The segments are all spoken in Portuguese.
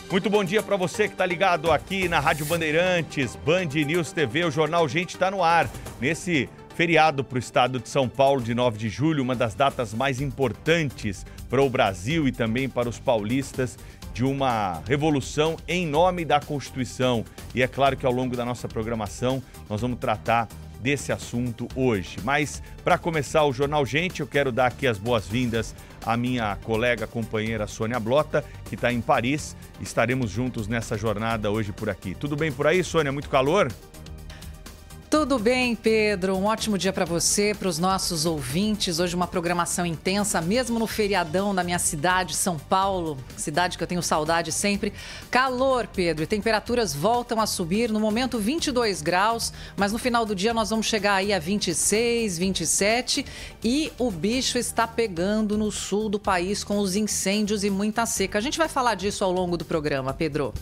Muito bom dia para você que está ligado aqui na Rádio Bandeirantes, Band News TV, o Jornal Gente está no ar. Nesse feriado para o estado de São Paulo, de 9 de julho, uma das datas mais importantes para o Brasil e também para os paulistas, de uma revolução em nome da Constituição. E é claro que ao longo da nossa programação nós vamos tratar desse assunto hoje. Mas para começar o Jornal Gente, eu quero dar aqui as boas-vindas à minha colega, companheira Sônia Blota, que está em Paris. Estaremos juntos nessa jornada hoje por aqui. Tudo bem por aí, Sônia? Muito calor? Tudo bem, Pedro. Um ótimo dia para você, para os nossos ouvintes. Hoje uma programação intensa, mesmo no feriadão da minha cidade, São Paulo, cidade que eu tenho saudade sempre. Calor, Pedro, e temperaturas voltam a subir. No momento, 22 graus, mas no final do dia nós vamos chegar aí a 26, 27 e o bicho está pegando no sul do país com os incêndios e muita seca. A gente vai falar disso ao longo do programa, Pedro.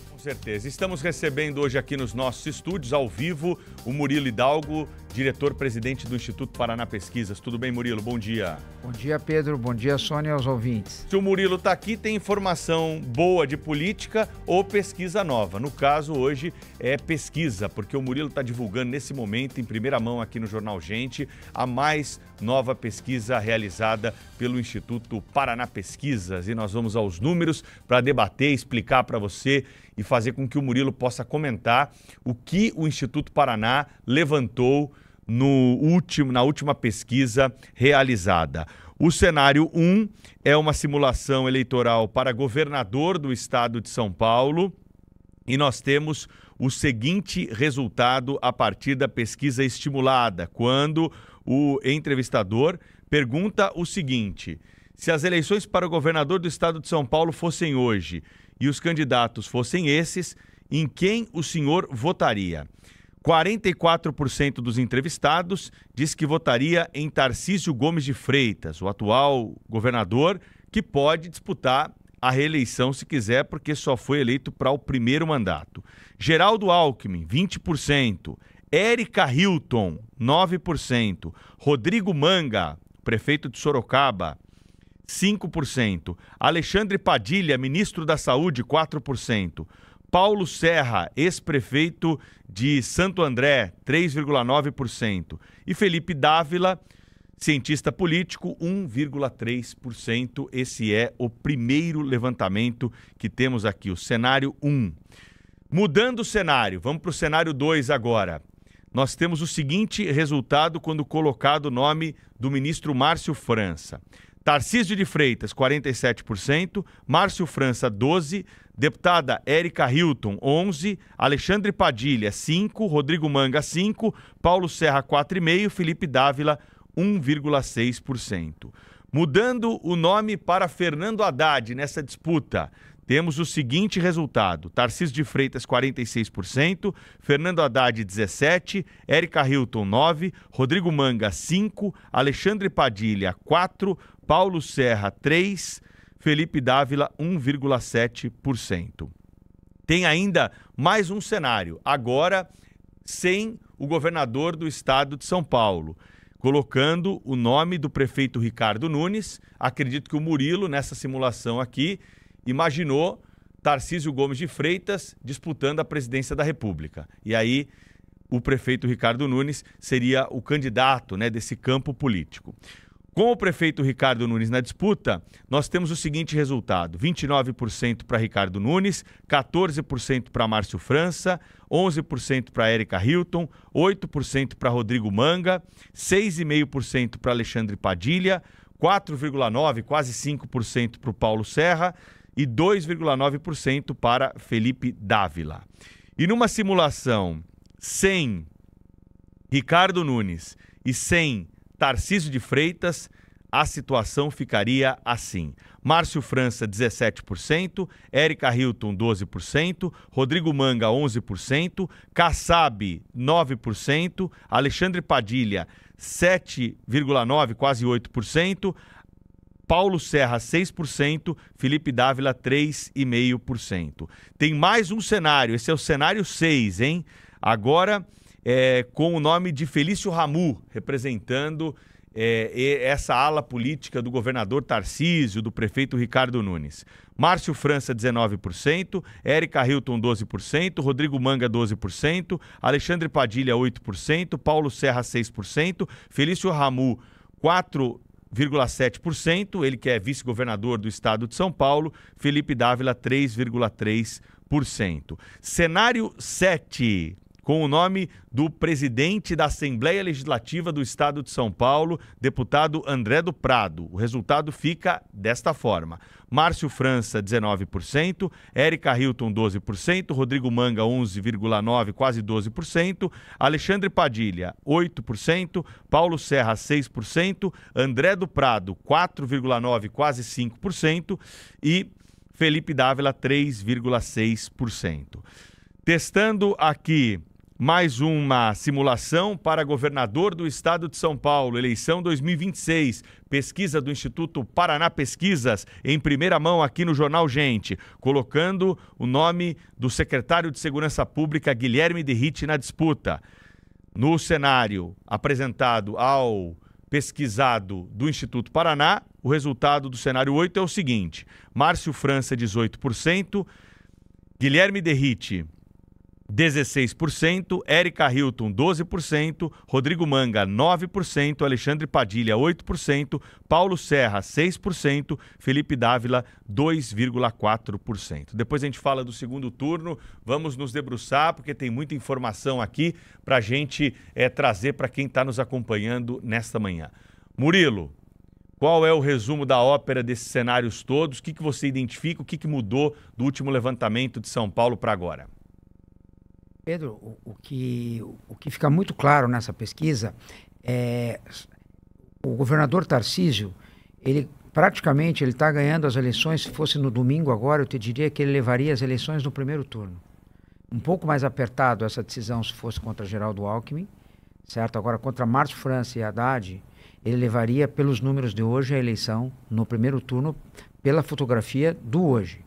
Com certeza. Estamos recebendo hoje aqui nos nossos estúdios, ao vivo, o Murilo Hidalgo, diretor-presidente do Instituto Paraná Pesquisas. Tudo bem, Murilo? Bom dia. Bom dia, Pedro. Bom dia, Sônia, aos ouvintes. Se o Murilo está aqui, tem informação boa de política ou pesquisa nova. No caso, hoje é pesquisa, porque o Murilo está divulgando nesse momento, em primeira mão aqui no Jornal Gente, a mais nova pesquisa realizada pelo Instituto Paraná Pesquisas. E nós vamos aos números para debater, explicar para você e fazer com que o Murilo possa comentar o que o Instituto Paraná levantou na última pesquisa realizada. O cenário 1 é uma simulação eleitoral para governador do estado de São Paulo e nós temos o seguinte resultado a partir da pesquisa estimulada, quando o entrevistador pergunta o seguinte: se as eleições para o governador do estado de São Paulo fossem hoje e os candidatos fossem esses, em quem o senhor votaria? 44% dos entrevistados diz que votaria em Tarcísio Gomes de Freitas, o atual governador, que pode disputar a reeleição se quiser, porque só foi eleito para o primeiro mandato. Geraldo Alckmin, 20%. Érica Hilton, 9%. Rodrigo Manga, prefeito de Sorocaba, 5%. Alexandre Padilha, ministro da Saúde, 4%. Paulo Serra, ex-prefeito de Santo André, 3,9%. E Felipe Dávila, cientista político, 1,3%. Esse é o primeiro levantamento que temos aqui, o cenário 1. Mudando o cenário, vamos para o cenário 2 agora. Nós temos o seguinte resultado quando colocado o nome do ministro Márcio França. Tarcísio de Freitas, 47%, Márcio França, 12%, deputada Érica Hilton, 11%, Alexandre Padilha, 5%, Rodrigo Manga, 5%, Paulo Serra, 4,5%, Felipe Dávila, 1,6%. Mudando o nome para Fernando Haddad nessa disputa, temos o seguinte resultado: Tarcísio de Freitas, 46%, Fernando Haddad, 17%, Érica Hilton, 9%, Rodrigo Manga, 5%, Alexandre Padilha, 4%, Paulo Serra, 3%, Felipe Dávila, 1,7%. Tem ainda mais um cenário, agora sem o governador do estado de São Paulo, colocando o nome do prefeito Ricardo Nunes. Acredito que o Murilo, nessa simulação aqui, imaginou Tarcísio Gomes de Freitas disputando a presidência da República. E aí o prefeito Ricardo Nunes seria o candidato, né, desse campo político. Com o prefeito Ricardo Nunes na disputa, nós temos o seguinte resultado: 29% para Ricardo Nunes, 14% para Márcio França, 11% para Érica Hilton, 8% para Rodrigo Manga, 6,5% para Alexandre Padilha, 4,9%, quase 5% para o Paulo Serra e 2,9% para Felipe Dávila. E numa simulação sem Ricardo Nunes e sem Tarcísio de Freitas, a situação ficaria assim: Márcio França, 17%, Érica Hilton, 12%, Rodrigo Manga, 11%, Kassab, 9%, Alexandre Padilha, 7,9%, quase 8%, Paulo Serra, 6%, Felipe Dávila, 3,5%. Tem mais um cenário, esse é o cenário 6, hein? Agora, com o nome de Felício Ramu, representando essa ala política do governador Tarcísio, do prefeito Ricardo Nunes. Márcio França, 19%, Érica Hilton, 12%, Rodrigo Manga, 12%, Alexandre Padilha, 8%, Paulo Serra, 6%, Felício Ramu, 4,7%, ele que é vice-governador do estado de São Paulo, Felipe Dávila, 3,3%. Cenário 7, com o nome do presidente da Assembleia Legislativa do Estado de São Paulo, deputado André do Prado. O resultado fica desta forma: Márcio França, 19%, Érica Hilton, 12%, Rodrigo Manga, 11,9%, quase 12%, Alexandre Padilha, 8%, Paulo Serra, 6%, André do Prado, 4,9%, quase 5%, e Felipe Dávila, 3,6%. Testando aqui mais uma simulação para governador do estado de São Paulo, eleição 2026, pesquisa do Instituto Paraná Pesquisas, em primeira mão aqui no Jornal Gente, colocando o nome do secretário de Segurança Pública, Guilherme Derrite, na disputa. No cenário apresentado ao pesquisado do Instituto Paraná, o resultado do cenário 8 é o seguinte: Márcio França, 18%, Guilherme Derrite, 16%, Érica Hilton, 12%, Rodrigo Manga, 9%, Alexandre Padilha, 8%, Paulo Serra, 6%, Felipe Dávila, 2,4%. Depois a gente fala do segundo turno, vamos nos debruçar, porque tem muita informação aqui para a gente trazer para quem está nos acompanhando nesta manhã. Murilo, qual é o resumo da ópera desses cenários todos? O que você identifica, o que mudou do último levantamento de São Paulo para agora? Pedro, o que fica muito claro nessa pesquisa é o governador Tarcísio, ele praticamente está ganhando as eleições. Se fosse no domingo agora, eu te diria que ele levaria as eleições no primeiro turno. Um pouco mais apertado essa decisão se fosse contra Geraldo Alckmin, certo? Agora, contra Márcio França e Haddad, ele levaria, pelos números de hoje, a eleição no primeiro turno, pela fotografia do hoje.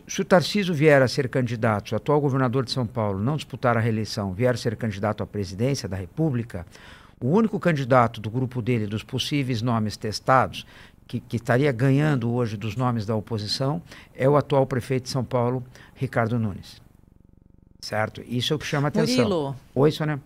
Se o Tarcísio vier a ser candidato, se o atual governador de São Paulo não disputar a reeleição, vier a ser candidato à presidência da República, o único candidato do grupo dele, dos possíveis nomes testados, que estaria ganhando hoje dos nomes da oposição, é o atual prefeito de São Paulo, Ricardo Nunes. Certo? Isso é o que chama atenção. Murilo. Oi, Sônia.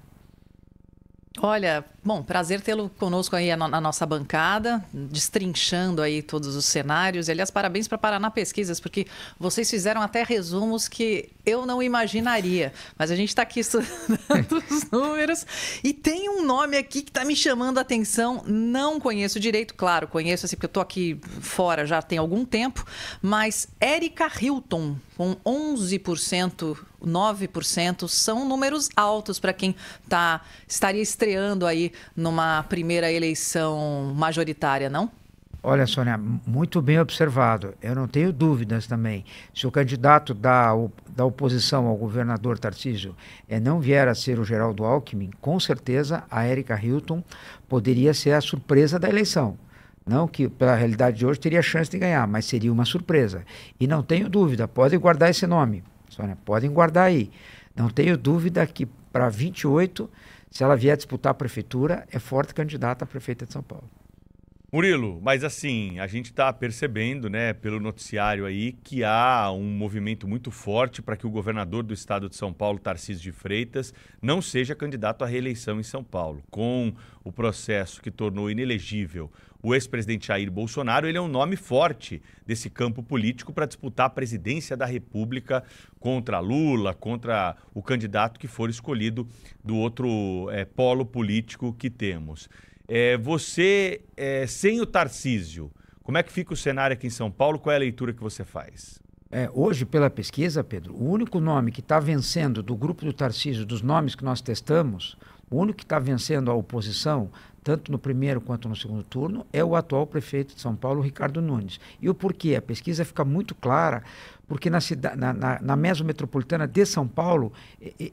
Olha, bom, prazer tê-lo conosco aí na nossa bancada, destrinchando aí todos os cenários. E, aliás, parabéns para Paraná Pesquisas, porque vocês fizeram até resumos que eu não imaginaria. Mas a gente está aqui estudando os números e tem um nome aqui que está me chamando a atenção. Não conheço direito, claro, conheço assim porque eu estou aqui fora já tem algum tempo, mas Érica Hilton, com 11%, 9%, são números altos para quem estaria estreando aí numa primeira eleição majoritária, não? Olha, Sônia, muito bem observado. Eu não tenho dúvidas também. Se o candidato da oposição ao governador Tarcísio não vier a ser o Geraldo Alckmin, com certeza a Érica Hilton poderia ser a surpresa da eleição. Não que, pela realidade de hoje, teria chance de ganhar, mas seria uma surpresa. E não tenho dúvida, podem guardar esse nome, Sônia, podem guardar aí. Não tenho dúvida que para 28, se ela vier disputar a prefeitura, é forte candidata a prefeita de São Paulo. Murilo, mas assim, a gente está percebendo, né, pelo noticiário aí, que há um movimento muito forte para que o governador do estado de São Paulo, Tarcísio de Freitas, não seja candidato à reeleição em São Paulo. Com o processo que tornou inelegível o ex-presidente Jair Bolsonaro, ele é um nome forte desse campo político para disputar a presidência da República contra Lula, contra o candidato que for escolhido do outro polo político que temos. Você, sem o Tarcísio, como é que fica o cenário aqui em São Paulo? Qual é a leitura que você faz? Hoje, pela pesquisa, Pedro, o único nome que está vencendo do grupo do Tarcísio, dos nomes que nós testamos, o único que está vencendo a oposição, tanto no primeiro quanto no segundo turno, é o atual prefeito de São Paulo, Ricardo Nunes. E o porquê? A pesquisa fica muito clara, porque na mesometropolitana de São Paulo,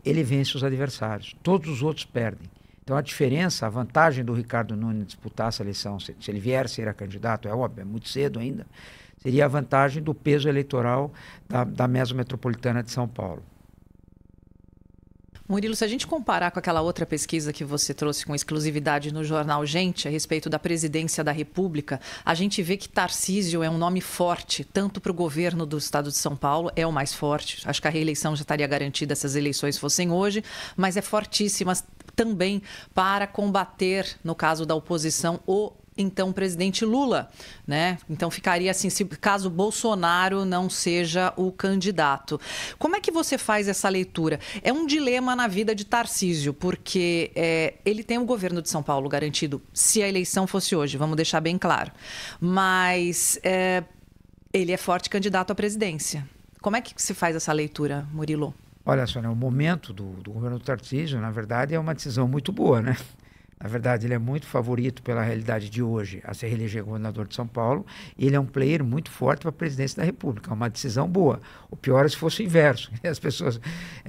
ele vence os adversários, todos os outros perdem. Então a diferença, a vantagem do Ricardo Nunes disputar essa eleição, se ele vier a ser a candidato, é óbvio, é muito cedo ainda, seria a vantagem do peso eleitoral da mesometropolitana de São Paulo. Murilo, se a gente comparar com aquela outra pesquisa que você trouxe com exclusividade no jornal Gente, a respeito da presidência da República, a gente vê que Tarcísio é um nome forte, tanto para o governo do estado de São Paulo, é o mais forte. Acho que a reeleição já estaria garantida se as eleições fossem hoje, mas é fortíssima também para combater, no caso da oposição, o então presidente Lula, né? Então ficaria assim, se caso Bolsonaro não seja o candidato. Como é que você faz essa leitura? É um dilema na vida de Tarcísio, porque ele tem o governo de São Paulo garantido se a eleição fosse hoje, vamos deixar bem claro. Mas ele é forte candidato à presidência. Como é que se faz essa leitura, Murilo? Olha só, né, o momento do governo do Tarcísio, na verdade, é uma decisão muito boa, né? Na verdade, ele é muito favorito pela realidade de hoje a se reeleger governador de São Paulo. E ele é um player muito forte para a presidência da República. É uma decisão boa. O pior é se fosse o inverso. As pessoas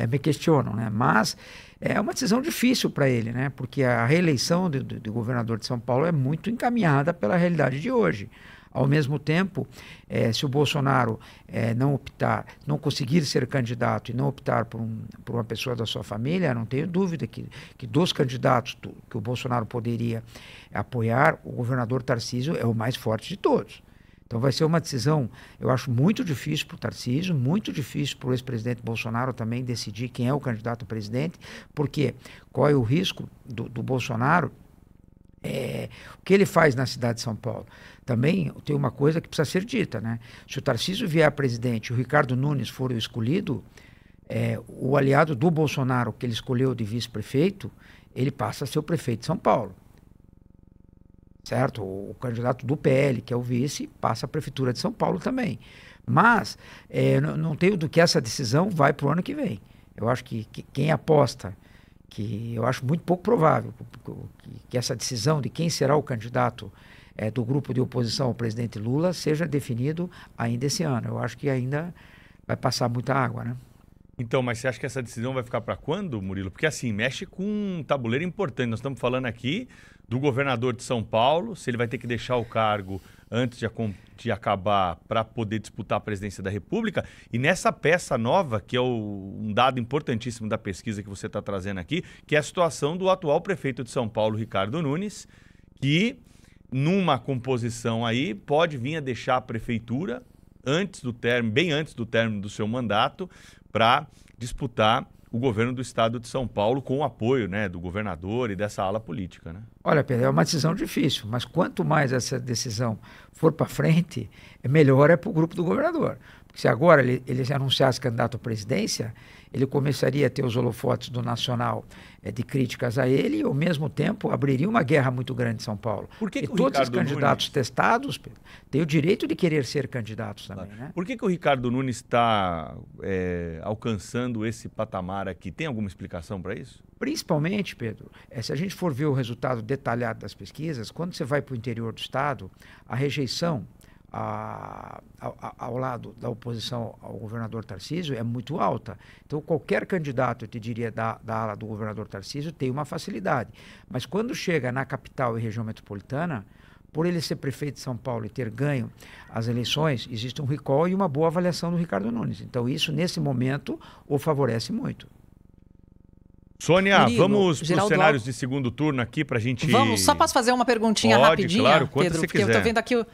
me questionam, né? Mas é uma decisão difícil para ele, né? Porque a reeleição do governador de São Paulo é muito encaminhada pela realidade de hoje. Ao mesmo tempo, se o Bolsonaro não conseguir ser candidato e não optar por uma pessoa da sua família, não tenho dúvida que dos candidatos que o Bolsonaro poderia apoiar, o governador Tarcísio é o mais forte de todos. Então vai ser uma decisão, eu acho, muito difícil para o Tarcísio, muito difícil para o ex-presidente Bolsonaro também decidir quem é o candidato a presidente, porque qual é o risco do Bolsonaro? O que ele faz na cidade de São Paulo. Também tem uma coisa que precisa ser dita, né? Se o Tarcísio vier a presidente e o Ricardo Nunes for o escolhido, o aliado do Bolsonaro que ele escolheu de vice-prefeito, ele passa a ser o prefeito de São Paulo. Certo? O candidato do PL, que é o vice, passa a prefeitura de São Paulo também. Mas não tenho do que essa decisão vai para o ano que vem. Eu acho que quem aposta, que eu acho muito pouco provável que essa decisão de quem será o candidato do grupo de oposição ao presidente Lula seja definido ainda esse ano. Eu acho que ainda vai passar muita água, né? Então, mas você acha que essa decisão vai ficar para quando, Murilo? Porque assim, mexe com um tabuleiro importante. Nós estamos falando aqui do governador de São Paulo, se ele vai ter que deixar o cargo antes de acabar para poder disputar a presidência da República. E nessa peça nova, que é um dado importantíssimo da pesquisa que você está trazendo aqui, que é a situação do atual prefeito de São Paulo, Ricardo Nunes, que numa composição aí pode vir a deixar a prefeitura bem antes do término do seu mandato, para disputar o governo do estado de São Paulo com o apoio, né, do governador e dessa ala política, né? Olha, Pedro, é uma decisão difícil, mas quanto mais essa decisão for para frente, melhor é para o grupo do governador. Porque se agora ele se anunciasse candidato à presidência, ele começaria a ter os holofotes do Nacional de críticas a ele e, ao mesmo tempo, abriria uma guerra muito grande em São Paulo. E todos os candidatos testados têm o direito de querer ser candidatos também, né? Por que o Ricardo Nunes está alcançando esse patamar aqui? Tem alguma explicação para isso? Principalmente, Pedro, se a gente for ver o resultado detalhado das pesquisas, quando você vai para o interior do estado, a rejeição ao lado da oposição ao governador Tarcísio é muito alta. Então, qualquer candidato, eu te diria, da ala do governador Tarcísio tem uma facilidade. Mas quando chega na capital e região metropolitana, por ele ser prefeito de São Paulo e ter ganho as eleições, existe um recall e uma boa avaliação do Ricardo Nunes. Então, isso, nesse momento, o favorece muito. Sônia, Murilo, vamos para os cenários de segundo turno aqui para a gente... Vamos, só posso fazer uma perguntinha rapidinha, claro, Pedro? Você porque quiser. Eu estou vendo aqui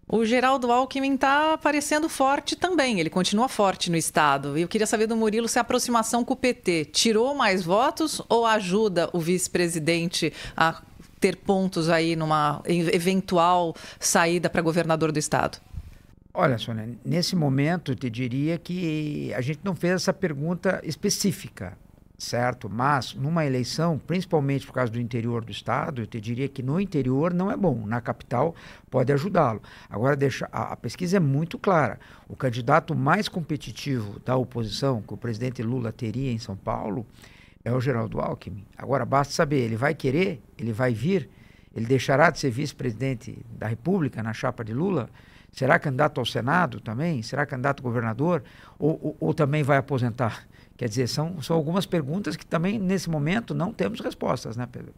o Geraldo Alckmin está aparecendo forte também, ele continua forte no estado. E eu queria saber do Murilo se a aproximação com o PT tirou mais votos ou ajuda o vice-presidente a ter pontos aí numa eventual saída para governador do estado? Olha, Sônia, nesse momento eu te diria que a gente não fez essa pergunta específica, certo? Mas numa eleição, principalmente por causa do interior do estado, eu te diria que no interior não é bom, na capital pode ajudá-lo. Agora, a pesquisa é muito clara. O candidato mais competitivo da oposição que o presidente Lula teria em São Paulo é o Geraldo Alckmin. Agora, basta saber, ele vai querer, ele vai vir, ele deixará de ser vice-presidente da República na chapa de Lula? Será candidato ao Senado também? Será candidato a governador? Ou também vai aposentar? Quer dizer, são algumas perguntas que também, nesse momento, não temos respostas, né, Pedro?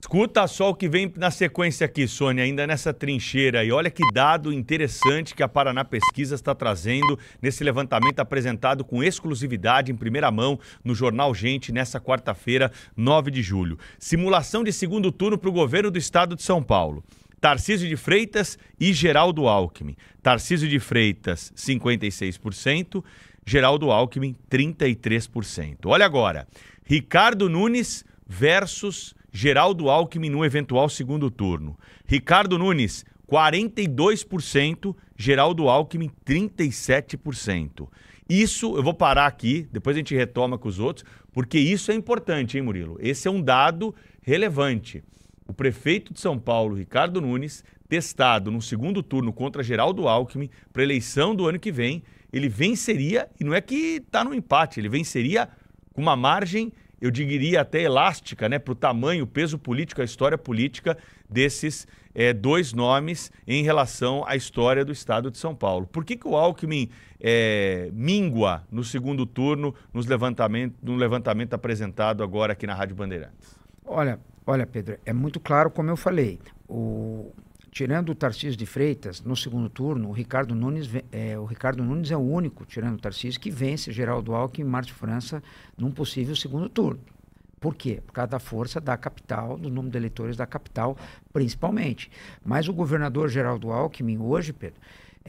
Escuta só o que vem na sequência aqui, Sônia, ainda nessa trincheira. E olha que dado interessante que a Paraná Pesquisas está trazendo nesse levantamento apresentado com exclusividade em primeira mão no Jornal Gente nessa quarta-feira, 9 de julho. Simulação de segundo turno para o governo do estado de São Paulo. Tarcísio de Freitas e Geraldo Alckmin. Tarcísio de Freitas, 56%, Geraldo Alckmin, 33%. Olha agora, Ricardo Nunes versus Geraldo Alckmin no eventual segundo turno. Ricardo Nunes, 42%, Geraldo Alckmin, 37%. Isso, eu vou parar aqui, depois a gente retoma com os outros, porque isso é importante, hein, Murilo? Esse é um dado relevante. O prefeito de São Paulo, Ricardo Nunes, testado no segundo turno contra Geraldo Alckmin para a eleição do ano que vem, ele venceria, e não é que está no empate, ele venceria com uma margem, eu diria até elástica, né, para o tamanho, o peso político, a história política desses dois nomes em relação à história do estado de São Paulo. Por que o Alckmin mingua no segundo turno no levantamento apresentado agora aqui na Rádio Bandeirantes? Olha, Pedro, é muito claro, como eu falei, tirando o Tarcísio de Freitas, no segundo turno, o Ricardo Nunes é o único, tirando o Tarcísio, que vence Geraldo Alckmin e Márcio França num possível segundo turno. Por quê? Por causa da força da capital, do número de eleitores da capital, principalmente. Mas o governador Geraldo Alckmin, hoje, Pedro,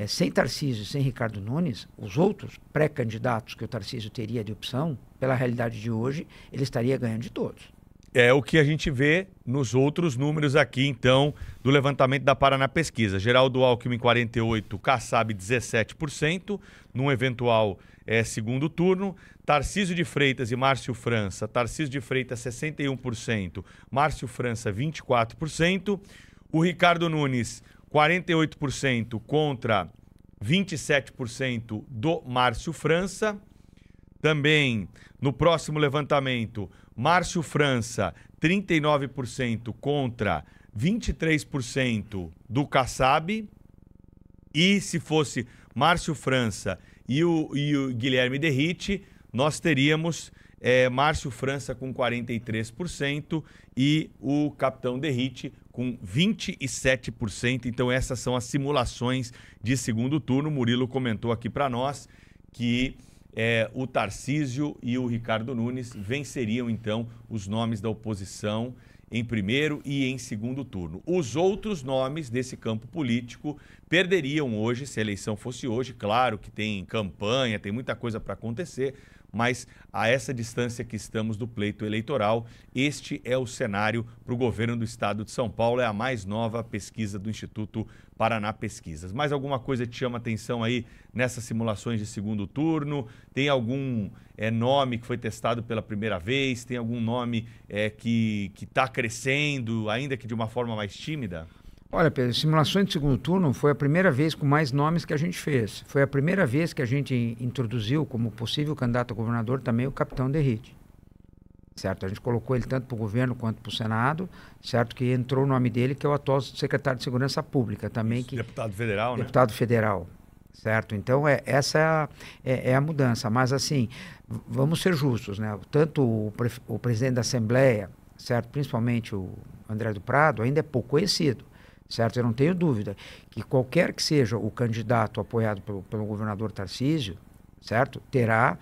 sem Tarcísio e sem Ricardo Nunes, os outros pré-candidatos que o Tarcísio teria de opção, pela realidade de hoje, ele estaria ganhando de todos. É o que a gente vê nos outros números aqui, então, do levantamento da Paraná Pesquisa. Geraldo Alckmin, 48%, Kassab, 17%, num eventual segundo turno. Tarcísio de Freitas e Márcio França. Tarcísio de Freitas, 61%, Márcio França, 24%. O Ricardo Nunes, 48% contra 27% do Márcio França. Também, no próximo levantamento, Márcio França, 39% contra 23% do Kassab. E se fosse Márcio França e o Guilherme Derrite, nós teríamos Márcio França com 43% e o Capitão Derrite com 27%. Então essas são as simulações de segundo turno. O Murilo comentou aqui para nós que o Tarcísio e o Ricardo Nunes venceriam, então, os nomes da oposição em primeiro e em segundo turno. Os outros nomes desse campo político perderiam hoje, se a eleição fosse hoje. Claro que tem campanha, tem muita coisa para acontecer, mas a essa distância que estamos do pleito eleitoral, este é o cenário para o governo do estado de São Paulo. É a mais nova pesquisa do Instituto Paraná Pesquisas. Mais alguma coisa te chama atenção aí nessas simulações de segundo turno? Tem algum nome que foi testado pela primeira vez? Tem algum nome que está crescendo, ainda que de uma forma mais tímida? Olha, Pedro, simulações de segundo turno foi a primeira vez com mais nomes que a gente fez. Foi a primeira vez que a gente introduziu como possível candidato a governador também o Capitão Derrite. Certo? A gente colocou ele tanto para o governo quanto para o Senado, certo? Que entrou o nome dele, que é o atual secretário de Segurança Pública também. Isso, deputado federal, né? Deputado federal, certo? Então, essa é a mudança. Mas, assim, vamos ser justos, né? Tanto o presidente da Assembleia, certo? Principalmente o André do Prado, ainda é pouco conhecido. Certo? Eu não tenho dúvida que qualquer que seja o candidato apoiado pelo governador Tarcísio, certo? Terá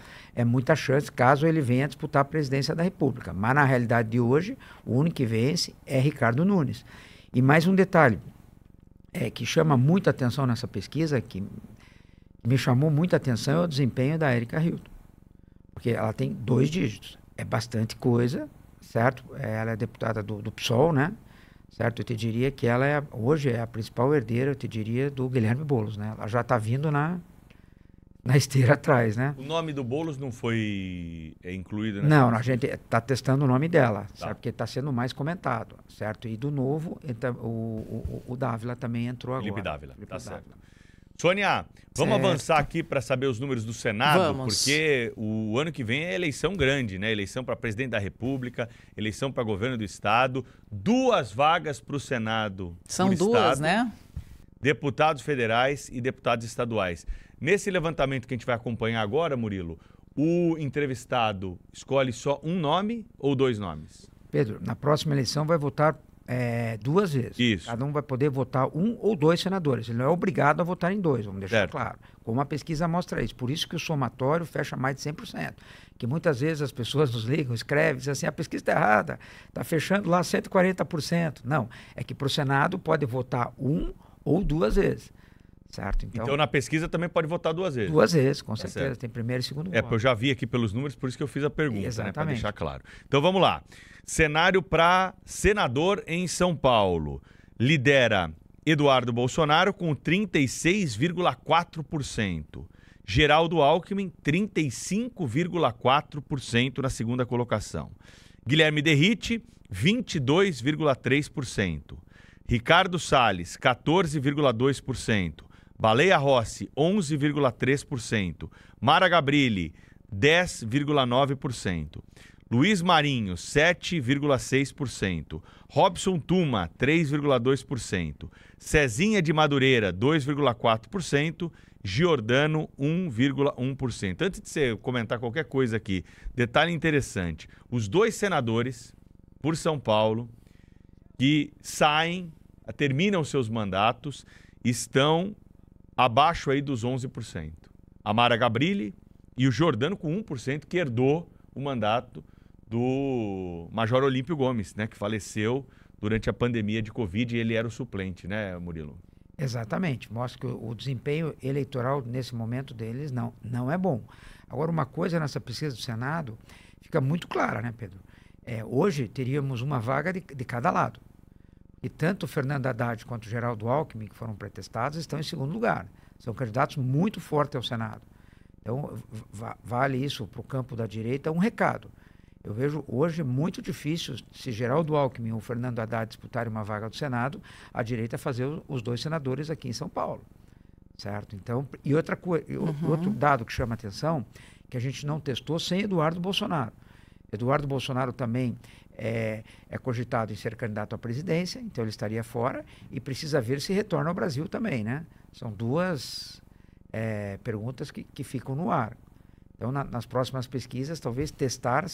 muita chance caso ele venha disputar a presidência da República. Mas na realidade de hoje, o único que vence é Ricardo Nunes. E mais um detalhe que chama muita atenção nessa pesquisa, que me chamou muita atenção, é o desempenho da Erika Hilton. Porque ela tem 2 dígitos. É bastante coisa, certo? Ela é deputada do PSOL, né? Certo? Eu te diria que ela hoje é a principal herdeira, eu te diria, do Guilherme Boulos, né? Ela já está vindo na esteira atrás, né? O nome do Boulos não foi incluído, né? Não, a gente está testando o nome dela, tá, certo? Porque está sendo mais comentado, certo? E do novo, então, o Dávila também entrou agora. Felipe Dávila, tá certo. Sônia, vamos avançar aqui para saber os números do Senado, porque o ano que vem é eleição grande, né? Eleição para presidente da República, eleição para governo do estado, 2 vagas para o Senado. São 2, né? Deputados federais e deputados estaduais. Nesse levantamento que a gente vai acompanhar agora, Murilo, o entrevistado escolhe só um nome ou 2 nomes? Pedro, na próxima eleição vai votar 2 vezes. Isso. Cada um vai poder votar 1 ou 2 senadores. Ele não é obrigado a votar em 2, vamos deixar claro. Como a pesquisa mostra isso. Por isso que o somatório fecha mais de 100%. Que muitas vezes as pessoas nos ligam, escrevem, dizem assim, a pesquisa está errada, está fechando lá 140%. Não, é que para o Senado pode votar 1 ou 2 vezes. Certo? Então na pesquisa também pode votar 2 vezes. 2 vezes, com certeza. Certo. Tem primeiro e segundo voto. Eu já vi aqui pelos números, por isso que eu fiz a pergunta, exatamente, para deixar claro. Então vamos lá. Cenário para senador em São Paulo. Lidera Eduardo Bolsonaro com 36,4%. Geraldo Alckmin, 35,4% na segunda colocação. Guilherme Derrite, 22,3%. Ricardo Salles, 14,2%. Baleia Rossi, 11,3%. Mara Gabrilli, 10,9%. Luiz Marinho, 7,6%. Robson Tuma, 3,2%. Cezinha de Madureira, 2,4%. Giordano, 1,1%. Antes de você comentar qualquer coisa aqui, detalhe interessante. Os 2 senadores por São Paulo que terminam seus mandatos, estão abaixo aí dos 11%. A Mara Gabrilli e o Giordano com 1%, que herdou o mandato do Major Olímpio Gomes, né, que faleceu durante a pandemia de Covid e ele era o suplente, né, Murilo? Exatamente. Mostra que o desempenho eleitoral nesse momento deles não é bom. Agora, uma coisa nessa pesquisa do Senado fica muito clara, né, Pedro? Hoje teríamos uma vaga de cada lado. E tanto o Fernando Haddad quanto o Geraldo Alckmin, que foram pretestados, estão em segundo lugar. São candidatos muito fortes ao Senado. Então, vale isso para o campo da direita um recado. Eu vejo hoje muito difícil, se Geraldo Alckmin ou Fernando Haddad disputarem uma vaga do Senado, a direita fazer os 2 senadores aqui em São Paulo. Certo? Então, e outra coisa, outro dado que chama a atenção, que a gente não testou sem Eduardo Bolsonaro. Eduardo Bolsonaro também é cogitado em ser candidato à presidência, então ele estaria fora e precisa ver se retorna ao Brasil também, né? São 2 perguntas que ficam no ar. Então, nas próximas pesquisas, talvez testar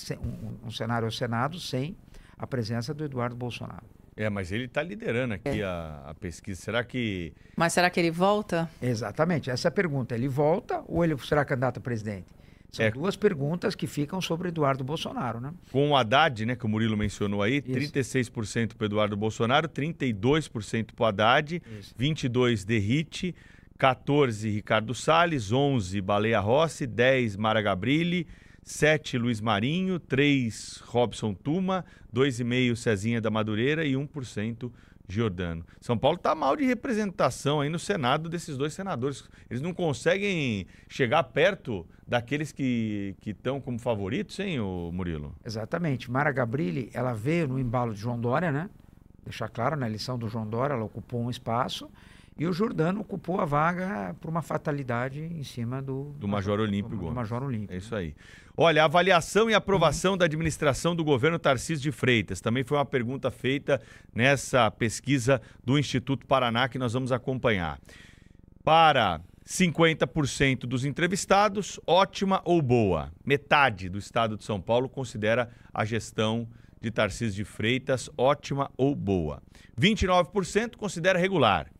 um cenário ao Senado sem a presença do Eduardo Bolsonaro. Mas ele está liderando aqui a pesquisa. Será que... Mas será que ele volta? Exatamente. Essa é a pergunta. Ele volta ou ele será candidato a presidente? São 2 perguntas que ficam sobre Eduardo Bolsonaro, né? Com o Haddad, né, que o Murilo mencionou aí, Isso. 36% para o Eduardo Bolsonaro, 32% para o Haddad, Isso. 22% Derrite, 14% Ricardo Salles, 11% Baleia Rossi, 10% Mara Gabrilli, 7% Luiz Marinho, 3% Robson Tuma, 2,5% Cezinha da Madureira e 1% Giordano. São Paulo está mal de representação aí no Senado desses 2 senadores. Eles não conseguem chegar perto daqueles que estão como favoritos, hein, Murilo? Exatamente. Mara Gabrilli, ela veio no embalo de João Dória, né? Deixar claro, na eleição do João Dória, ela ocupou um espaço. E o Giordano ocupou a vaga por uma fatalidade em cima do Major Olímpio Gomes. Do Major Olímpio. É isso aí. Olha, avaliação e aprovação da administração do governo Tarcísio de Freitas. Também foi uma pergunta feita nessa pesquisa do Instituto Paraná que nós vamos acompanhar. Para 50% dos entrevistados, ótima ou boa. Metade do estado de São Paulo considera a gestão de Tarcísio de Freitas ótima ou boa. 29% considera regular.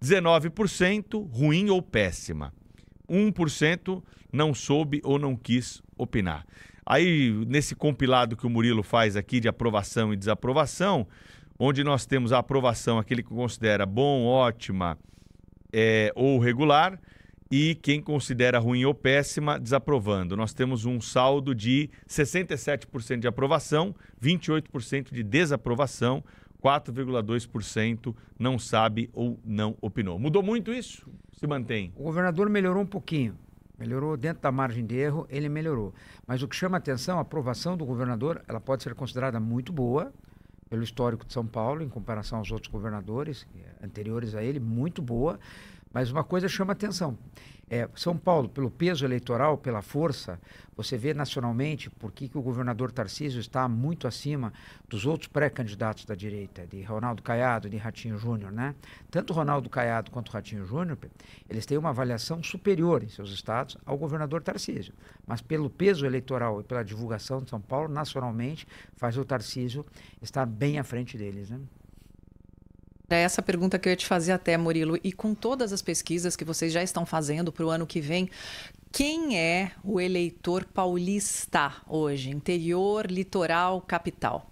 19% ruim ou péssima. 1% não soube ou não quis opinar. Aí, nesse compilado que o Murilo faz aqui de aprovação e desaprovação, onde nós temos a aprovação, aquele que considera bom, ótima ou regular, e quem considera ruim ou péssima, desaprovando. Nós temos um saldo de 67% de aprovação, 28% de desaprovação, 4,2% não sabe ou não opinou. Mudou muito isso? Se mantém? O governador melhorou um pouquinho. Melhorou dentro da margem de erro, ele melhorou. Mas o que chama a atenção, a aprovação do governador, ela pode ser considerada muito boa, pelo histórico de São Paulo, em comparação aos outros governadores anteriores a ele, muito boa. Mas uma coisa chama atenção. São Paulo, pelo peso eleitoral, pela força, você vê nacionalmente por que o governador Tarcísio está muito acima dos outros pré-candidatos da direita, de Ronaldo Caiado, de Ratinho Júnior, né? Tanto Ronaldo Caiado quanto Ratinho Júnior, eles têm uma avaliação superior em seus estados ao governador Tarcísio. Mas pelo peso eleitoral e pela divulgação de São Paulo, nacionalmente, faz o Tarcísio estar bem à frente deles, né? É essa pergunta que eu ia te fazer até, Murilo. E com todas as pesquisas que vocês já estão fazendo para o ano que vem, quem é o eleitor paulista hoje? Interior, litoral, capital?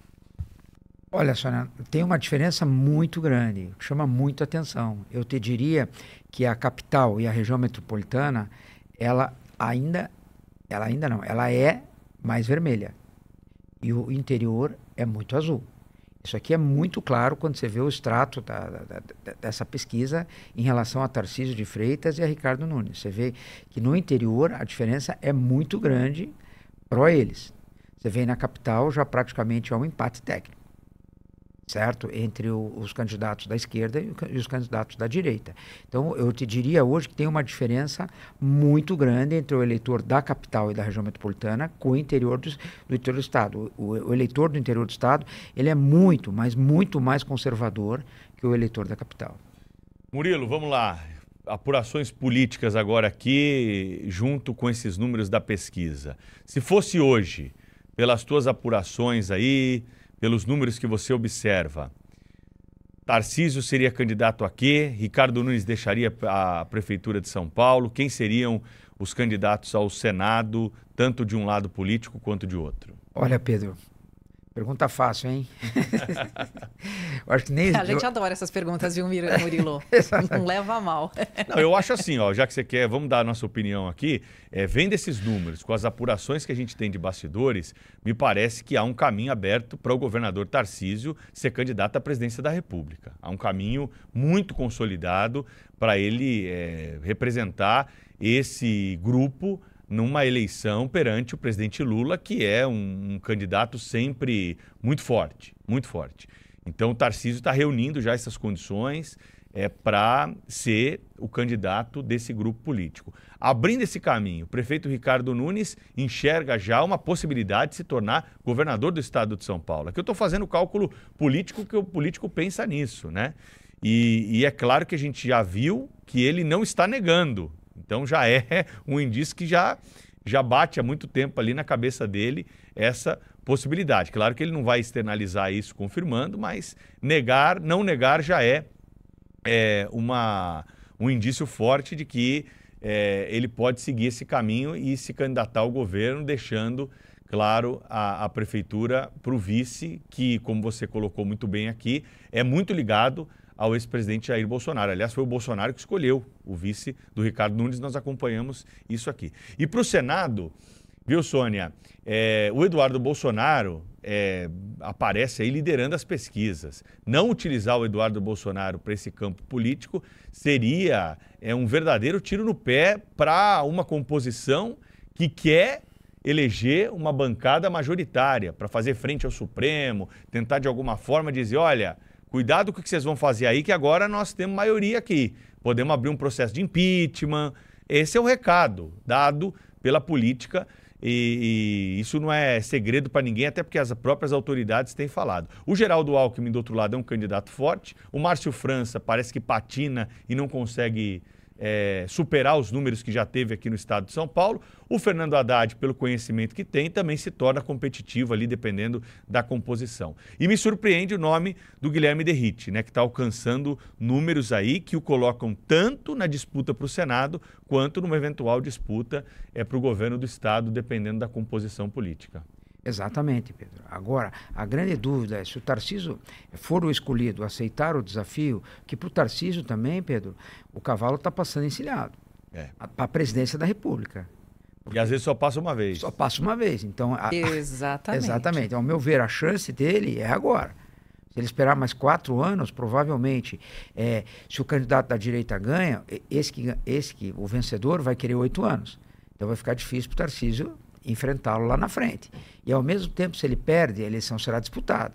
Olha, Sônia, tem uma diferença muito grande, que chama muito atenção. Eu te diria que a capital e a região metropolitana, ela é mais vermelha. E o interior é muito azul. Isso aqui é muito claro quando você vê o extrato dessa pesquisa em relação a Tarcísio de Freitas e a Ricardo Nunes. Você vê que no interior a diferença é muito grande para eles. Você vê na capital já praticamente é um empate técnico, certo? Entre os candidatos da esquerda e os candidatos da direita. Então, eu te diria hoje que tem uma diferença muito grande entre o eleitor da capital e da região metropolitana com o interior do interior do estado. O eleitor do interior do estado, ele é muito, mas muito mais conservador que o eleitor da capital. Murilo, vamos lá. Apurações políticas agora aqui, junto com esses números da pesquisa. Se fosse hoje, pelas tuas apurações aí, pelos números que você observa, Tarcísio seria candidato a quê? Ricardo Nunes deixaria a Prefeitura de São Paulo? Quem seriam os candidatos ao Senado, tanto de um lado político quanto de outro? Olha, Pedro, pergunta fácil, hein? Eu acho que nem... A gente adora essas perguntas, viu, Murilo? Não leva a mal. Não, eu acho assim, ó, já que você quer, vamos dar a nossa opinião aqui, vendo esses números, com as apurações que a gente tem de bastidores, me parece que há um caminho aberto para o governador Tarcísio ser candidato à presidência da República. Há um caminho muito consolidado para ele representar esse grupo numa eleição perante o presidente Lula, que é um candidato sempre muito forte, muito forte. Então o Tarcísio está reunindo já essas condições para ser o candidato desse grupo político. Abrindo esse caminho, o prefeito Ricardo Nunes enxerga já uma possibilidade de se tornar governador do estado de São Paulo. Aqui eu estou fazendo o cálculo político que o político pensa nisso, né? E é claro que a gente já viu que ele não está negando. Então já é um indício que já bate há muito tempo ali na cabeça dele essa possibilidade. Claro que ele não vai externalizar isso confirmando, mas não negar já é um indício forte de que ele pode seguir esse caminho e se candidatar ao governo, deixando, claro, a prefeitura para o vice, que, como você colocou muito bem aqui, é muito ligado ao ex-presidente Jair Bolsonaro. Aliás, foi o Bolsonaro que escolheu o vice do Ricardo Nunes, nós acompanhamos isso aqui. E para o Senado, viu, Sônia, o Eduardo Bolsonaro aparece aí liderando as pesquisas. Não utilizar o Eduardo Bolsonaro para esse campo político seria um verdadeiro tiro no pé para uma composição que quer eleger uma bancada majoritária para fazer frente ao Supremo, tentar de alguma forma dizer, olha, cuidado com o que vocês vão fazer aí, que agora nós temos maioria aqui. Podemos abrir um processo de impeachment. Esse é o recado dado pela política e isso não é segredo para ninguém, até porque as próprias autoridades têm falado. O Geraldo Alckmin, do outro lado, é um candidato forte. O Márcio França parece que patina e não consegue superar os números que já teve aqui no estado de São Paulo. O Fernando Haddad, pelo conhecimento que tem, também se torna competitivo ali, dependendo da composição. E me surpreende o nome do Guilherme Derrite, né, que está alcançando números aí que o colocam tanto na disputa para o Senado, quanto numa eventual disputa para o governo do estado, dependendo da composição política. Exatamente, Pedro. Agora, a grande dúvida é se o Tarcísio for o escolhido, aceitar o desafio, que para o Tarcísio também, Pedro, o cavalo está passando encilhado para a presidência da República. E às vezes só passa uma vez. Só passa uma vez. Então, Exatamente. Exatamente. Ao meu ver, a chance dele é agora. Se ele esperar mais 4 anos, provavelmente, se o candidato da direita ganha, o vencedor vai querer 8 anos. Então vai ficar difícil para o Tarcísio enfrentá-lo lá na frente. E ao mesmo tempo, se ele perde, a eleição será disputada.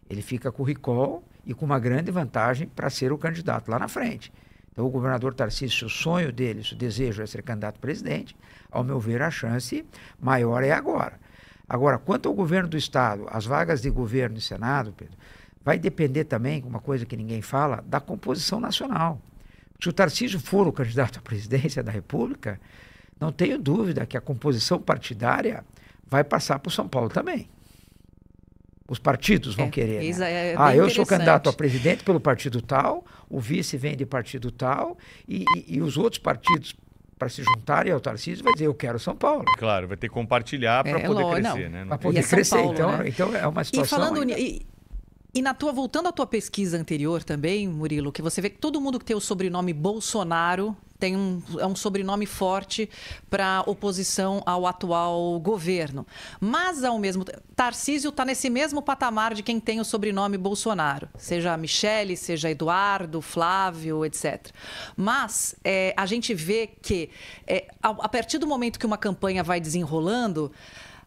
Ele fica com o recall e com uma grande vantagem para ser o candidato lá na frente. Então, o governador Tarcísio, se o sonho dele, se o desejo é ser candidato a presidente, ao meu ver, a chance maior é agora. Agora, quanto ao governo do Estado, as vagas de governo e Senado, Pedro, vai depender também, uma coisa que ninguém fala, da composição nacional. Se o Tarcísio for o candidato à presidência da República, não tenho dúvida que a composição partidária vai passar por São Paulo também. Os partidos vão querer, né? Eu sou candidato a presidente pelo partido tal, o vice vem de partido tal, e os outros partidos, para se juntarem ao Tarcísio, vai dizer, eu quero São Paulo. Claro, vai ter que compartilhar para poder crescer, né? Para poder crescer, Paulo, né? Então é uma situação... E voltando à tua pesquisa anterior também, Murilo, que você vê que todo mundo que tem o sobrenome Bolsonaro é um sobrenome forte para oposição ao atual governo. Mas, ao mesmo tempo, Tarcísio está nesse mesmo patamar de quem tem o sobrenome Bolsonaro, seja Michele, seja Eduardo, Flávio, etc. Mas a gente vê que, a partir do momento que uma campanha vai desenrolando,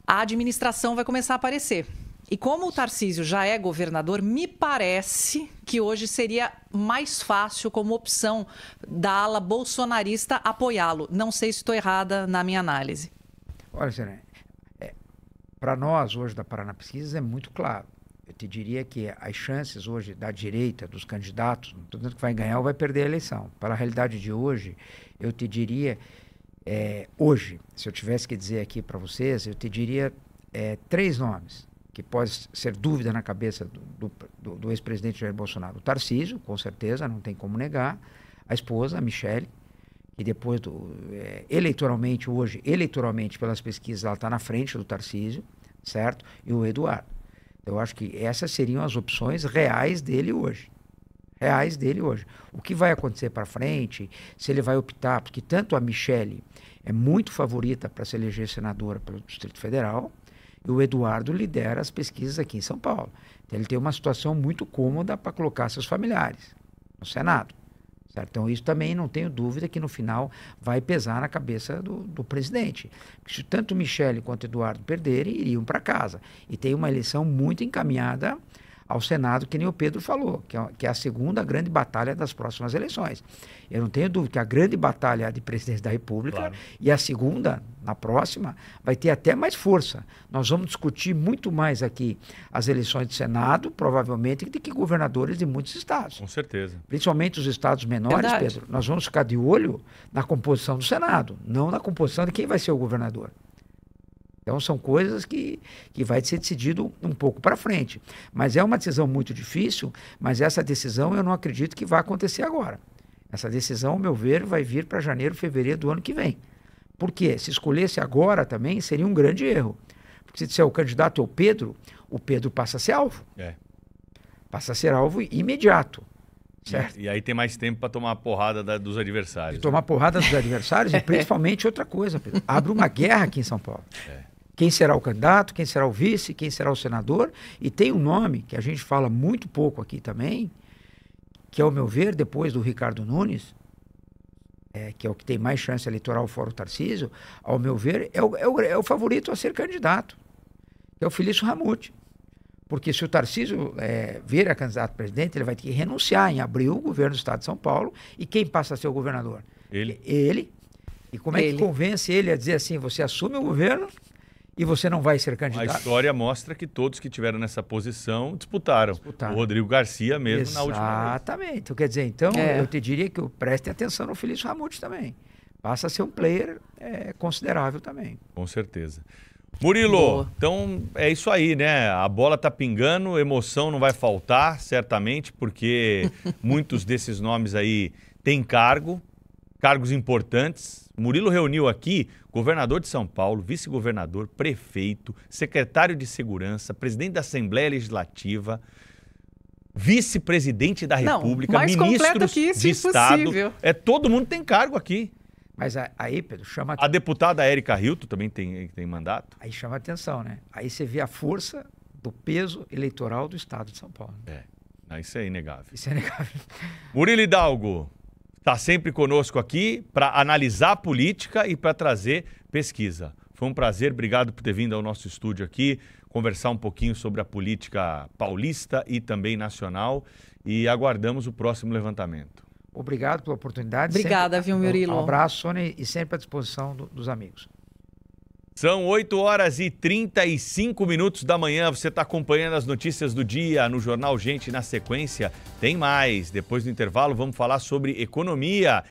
a administração vai começar a aparecer. E como o Tarcísio já é governador, me parece que hoje seria mais fácil, como opção da ala bolsonarista, apoiá-lo. Não sei se estou errada na minha análise. Olha, Serena, para nós hoje da Paraná Pesquisas é muito claro. Eu te diria que as chances hoje da direita, dos candidatos, não estou dizendo que vai ganhar ou vai perder a eleição. Para a realidade de hoje, eu te diria, hoje, se eu tivesse que dizer aqui para vocês, eu te diria 3 nomes que pode ser dúvida na cabeça do ex-presidente Jair Bolsonaro. O Tarcísio, com certeza, não tem como negar. A esposa, a Michele, que depois, eleitoralmente, pelas pesquisas, ela está na frente do Tarcísio, certo? E o Eduardo. Eu acho que essas seriam as opções reais dele hoje. O que vai acontecer para frente, se ele vai optar, porque tanto a Michele é muito favorita para se eleger senadora pelo Distrito Federal, e o Eduardo lidera as pesquisas aqui em São Paulo. Então, ele tem uma situação muito cômoda para colocar seus familiares no Senado. Certo? Então, isso também não tenho dúvida que no final vai pesar na cabeça do presidente. Porque se tanto Michele quanto Eduardo perderem, iriam para casa. E tem uma eleição muito encaminhada ao Senado, que nem o Pedro falou, que é a segunda grande batalha das próximas eleições. Eu não tenho dúvida que a grande batalha é a de presidente da República, claro, e a segunda, na próxima, vai ter até mais força. Nós vamos discutir muito mais aqui as eleições do Senado, provavelmente, do que governadores de muitos estados. Com certeza. Principalmente os estados menores, verdade, Pedro. Nós vamos ficar de olho na composição do Senado, não na composição de quem vai ser o governador. Então, são coisas que vai ser decidido um pouco para frente. Mas é uma decisão muito difícil, mas essa decisão eu não acredito que vai acontecer agora. Essa decisão, ao meu ver, vai vir para janeiro, fevereiro do ano que vem. Por quê? Se escolhesse agora também, seria um grande erro. Porque se disser o candidato é o Pedro passa a ser alvo. Passa a ser alvo imediato. Certo? E aí tem mais tempo para tomar a porrada dos adversários. Tomar porrada dos adversários e principalmente outra coisa, Pedro. Abre uma guerra aqui em São Paulo. Quem será o candidato, quem será o vice, quem será o senador. E tem um nome que a gente fala muito pouco aqui também, que, ao meu ver, depois do Ricardo Nunes, que é o que tem mais chance eleitoral fora o Tarcísio, ao meu ver, é o favorito a ser candidato, que é o Felício Ramute. Porque se o Tarcísio vir a candidato a presidente, ele vai ter que renunciar em abril o governo do Estado de São Paulo. E quem passa a ser o governador? Ele. E como é que convence ele a dizer assim, você assume o governo e você não vai ser candidato? A história mostra que todos que estiveram nessa posição disputaram. O Rodrigo Garcia mesmo na última vez. Exatamente. Então, quer dizer, eu te diria que preste atenção no Felício Ramute também. Passa a ser um player considerável também. Com certeza. Murilo, então é isso aí, né? A bola tá pingando, emoção não vai faltar, certamente, porque muitos desses nomes aí têm cargos importantes. Murilo reuniu aqui governador de São Paulo, vice-governador, prefeito, secretário de segurança, presidente da Assembleia Legislativa, vice-presidente da República, ministros de Estado. Todo mundo tem cargo aqui. Mas aí, Pedro, chama... A deputada Érica Hilton também tem mandato. Aí chama atenção, né? Aí você vê a força do peso eleitoral do Estado de São Paulo. Isso é inegável. Isso é inegável. Murilo Hidalgo está sempre conosco aqui para analisar a política e para trazer pesquisa. Foi um prazer, obrigado por ter vindo ao nosso estúdio aqui, conversar um pouquinho sobre a política paulista e também nacional, e aguardamos o próximo levantamento. Obrigado pela oportunidade. Obrigada, viu, Murilo? Um abraço, Sônia, e sempre à disposição dos amigos. São 8h35 da manhã. Você está acompanhando as notícias do dia no Jornal Gente. Na sequência, tem mais. Depois do intervalo, vamos falar sobre economia.